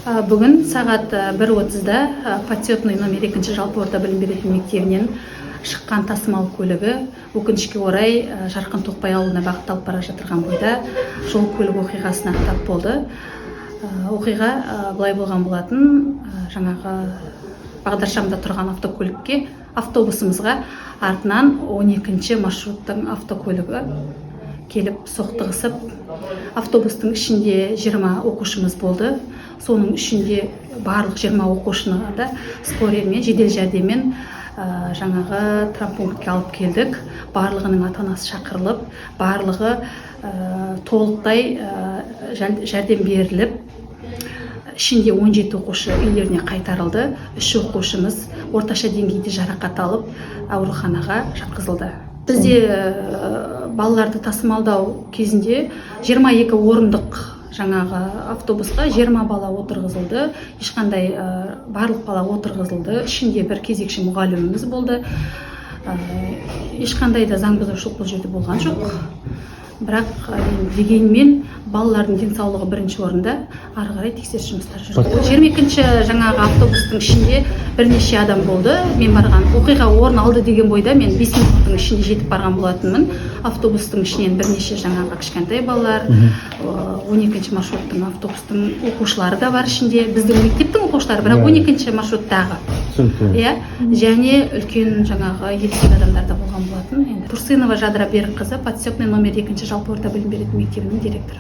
Бүгін сағат 1:30-да подсъемный номер 2 жалпы орта білім беретін мектебінен шыққан тасымал көлігі өкінішке орай Жарқын Тоқбай ауылына бағытталып бара жатырған бойда жол көлік оқиғасына тап болды. Оқиға былай болған болатын, жаңағы бағдаршамда тұрған автокөлікке, автобусымызға артынан 12-ші маршруттың автокөлігі келіп соқтығысып, автобустың ішінде 20 оқушымыз болды. Соның ішінде барлық 20 оқушыны да скорермен, жедел жәрдеммен жаңағы травмпунктке алып келдік. Барлығының ата-анасы шақырылып, барлығы толықтай жәрдем беріліп, ішінде 17 оқушы үйлеріне қайтарылды. 3 оқушымыз орташа деңгейде жарақат алып, ауруханаға жатқызылды. Бізде балаларды тасымалдау кезінде 22 орындық жаңағы автобусқа 20 бала отырғызылды. Ешқандай барлық бала отырғызылды. Ішінде бір кезекші мұғаліміміз болды. Ешқандай да заң бұзушылық бұл жерде болған жоқ. Бірақ дегенмен балалардың денсаулығы бірінші орында, ары қарай тексеріс жұмыстары жүргізілді. 22-ші жаңағы автобустың ішінде бірнеше адам болды. Мен барған оқиға орын алды деген бойда мен 5 минуттың ішінде жетіп барған болатынмын. Автобустың ішінен бірнеше жаңағы кішкентай балалар, 12-ші маршруттың автобустың оқушылары да бар ішінде. Біздің мектептің оқушылары, бірақ 12-ші маршруттағы. Және үлкен жаңағы ересек адамдар да болған болатын. Турсынова Жадыра Берікқызы, подсъемный номер 2 жалпы орта білім беретін мектебінің директоры.